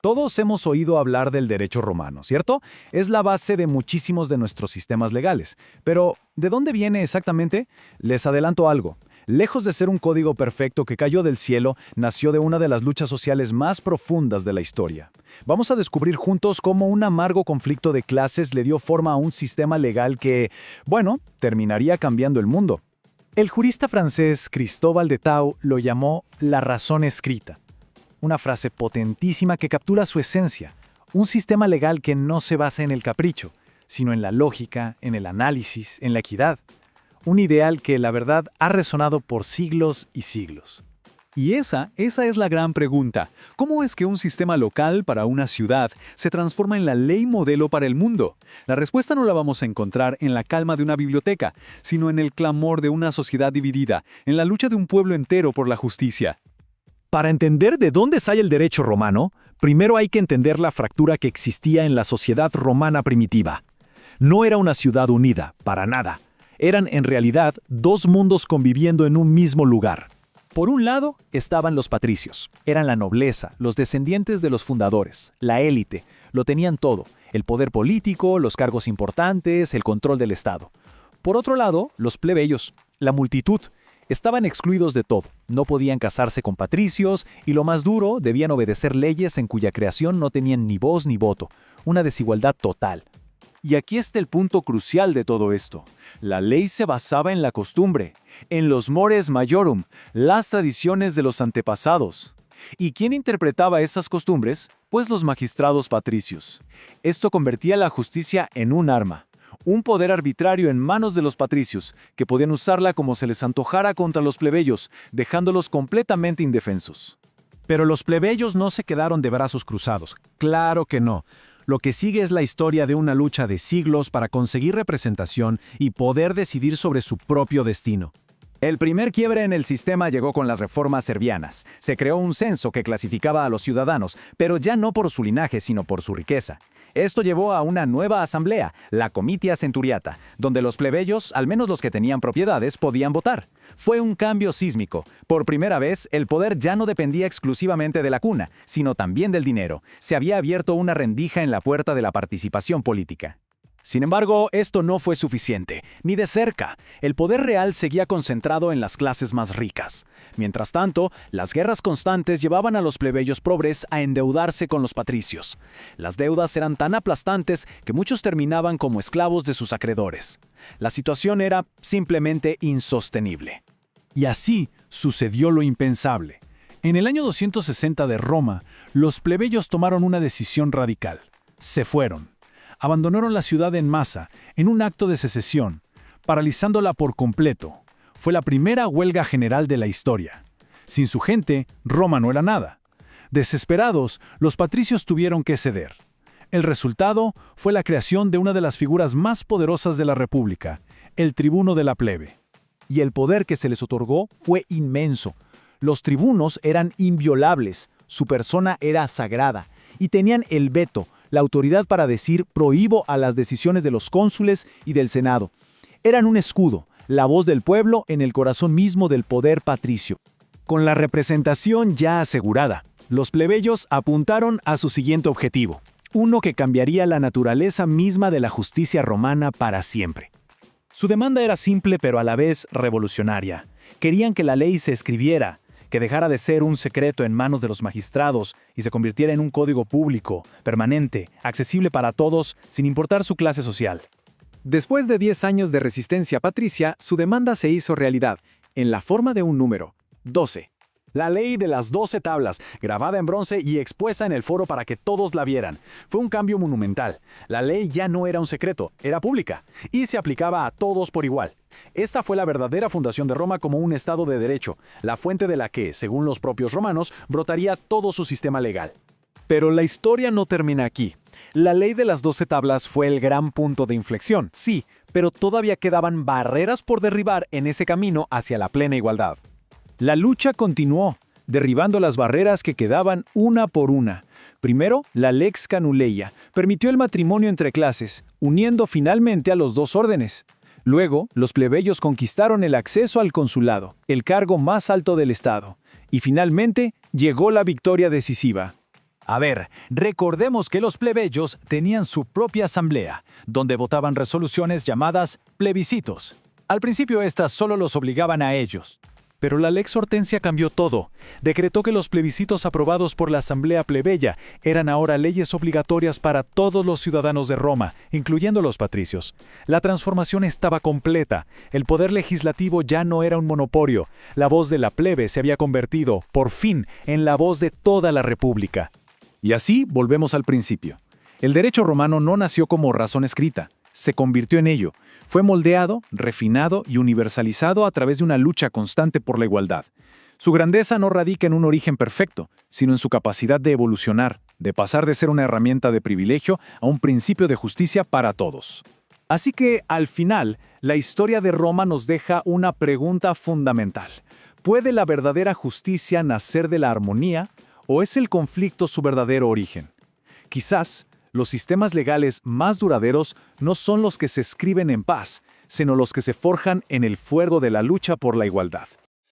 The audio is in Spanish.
Todos hemos oído hablar del derecho romano, ¿cierto? Es la base de muchísimos de nuestros sistemas legales. Pero, ¿de dónde viene exactamente? Les adelanto algo. Lejos de ser un código perfecto que cayó del cielo, nació de una de las luchas sociales más profundas de la historia. Vamos a descubrir juntos cómo un amargo conflicto de clases le dio forma a un sistema legal que, bueno, terminaría cambiando el mundo. El jurista francés Cristóbal de Thou lo llamó la razón escrita. Una frase potentísima que captura su esencia, un sistema legal que no se basa en el capricho, sino en la lógica, en el análisis, en la equidad. Un ideal que, la verdad, ha resonado por siglos y siglos. Y esa es la gran pregunta. ¿Cómo es que un sistema local para una ciudad se transforma en la ley modelo para el mundo? La respuesta no la vamos a encontrar en la calma de una biblioteca, sino en el clamor de una sociedad dividida, en la lucha de un pueblo entero por la justicia. Para entender de dónde sale el derecho romano, primero hay que entender la fractura que existía en la sociedad romana primitiva. No era una ciudad unida, para nada. Eran en realidad dos mundos conviviendo en un mismo lugar. Por un lado estaban los patricios. Eran la nobleza, los descendientes de los fundadores, la élite. Lo tenían todo: el poder político, los cargos importantes, el control del Estado. Por otro lado, los plebeyos, la multitud. Estaban excluidos de todo, no podían casarse con patricios y, lo más duro, debían obedecer leyes en cuya creación no tenían ni voz ni voto, una desigualdad total. Y aquí está el punto crucial de todo esto. La ley se basaba en la costumbre, en los mores maiorum, las tradiciones de los antepasados. ¿Y quién interpretaba esas costumbres? Pues los magistrados patricios. Esto convertía la justicia en un arma. Un poder arbitrario en manos de los patricios, que podían usarla como se les antojara contra los plebeyos, dejándolos completamente indefensos. Pero los plebeyos no se quedaron de brazos cruzados. Claro que no. Lo que sigue es la historia de una lucha de siglos para conseguir representación y poder decidir sobre su propio destino. El primer quiebre en el sistema llegó con las reformas servianas. Se creó un censo que clasificaba a los ciudadanos, pero ya no por su linaje, sino por su riqueza. Esto llevó a una nueva asamblea, la Comitia Centuriata, donde los plebeyos, al menos los que tenían propiedades, podían votar. Fue un cambio sísmico. Por primera vez, el poder ya no dependía exclusivamente de la cuna, sino también del dinero. Se había abierto una rendija en la puerta de la participación política. Sin embargo, esto no fue suficiente, ni de cerca. El poder real seguía concentrado en las clases más ricas. Mientras tanto, las guerras constantes llevaban a los plebeyos pobres a endeudarse con los patricios. Las deudas eran tan aplastantes que muchos terminaban como esclavos de sus acreedores. La situación era simplemente insostenible. Y así sucedió lo impensable. En el año 260 de Roma, los plebeyos tomaron una decisión radical. Se fueron. Abandonaron la ciudad en masa, en un acto de secesión, paralizándola por completo. Fue la primera huelga general de la historia. Sin su gente, Roma no era nada. Desesperados, los patricios tuvieron que ceder. El resultado fue la creación de una de las figuras más poderosas de la República, el tribuno de la plebe. Y el poder que se les otorgó fue inmenso. Los tribunos eran inviolables, su persona era sagrada, y tenían el veto, la autoridad para decir prohíbo a las decisiones de los cónsules y del Senado. Eran un escudo, la voz del pueblo en el corazón mismo del poder patricio. Con la representación ya asegurada, los plebeyos apuntaron a su siguiente objetivo, uno que cambiaría la naturaleza misma de la justicia romana para siempre. Su demanda era simple pero a la vez revolucionaria. Querían que la ley se escribiera, que dejara de ser un secreto en manos de los magistrados y se convirtiera en un código público, permanente, accesible para todos, sin importar su clase social. Después de 10 años de resistencia patricia, su demanda se hizo realidad, en la forma de un número: 12. La ley de las 12 tablas, grabada en bronce y expuesta en el foro para que todos la vieran. Fue un cambio monumental. La ley ya no era un secreto, era pública, y se aplicaba a todos por igual. Esta fue la verdadera fundación de Roma como un Estado de derecho, la fuente de la que, según los propios romanos, brotaría todo su sistema legal. Pero la historia no termina aquí. La ley de las 12 tablas fue el gran punto de inflexión, sí, pero todavía quedaban barreras por derribar en ese camino hacia la plena igualdad. La lucha continuó, derribando las barreras que quedaban una por una. Primero, la Lex Canuleia permitió el matrimonio entre clases, uniendo finalmente a los dos órdenes. Luego, los plebeyos conquistaron el acceso al consulado, el cargo más alto del Estado. Y finalmente, llegó la victoria decisiva. A ver, recordemos que los plebeyos tenían su propia asamblea, donde votaban resoluciones llamadas plebiscitos. Al principio estas solo los obligaban a ellos. Pero la Lex Hortensia cambió todo. Decretó que los plebiscitos aprobados por la Asamblea Plebeya eran ahora leyes obligatorias para todos los ciudadanos de Roma, incluyendo los patricios. La transformación estaba completa. El poder legislativo ya no era un monopolio. La voz de la plebe se había convertido, por fin, en la voz de toda la República. Y así volvemos al principio. El derecho romano no nació como razón escrita. Se convirtió en ello. Fue moldeado, refinado y universalizado a través de una lucha constante por la igualdad. Su grandeza no radica en un origen perfecto, sino en su capacidad de evolucionar, de pasar de ser una herramienta de privilegio a un principio de justicia para todos. Así que, al final, la historia de Roma nos deja una pregunta fundamental. ¿Puede la verdadera justicia nacer de la armonía o es el conflicto su verdadero origen? Quizás, los sistemas legales más duraderos no son los que se escriben en paz, sino los que se forjan en el fuego de la lucha por la igualdad.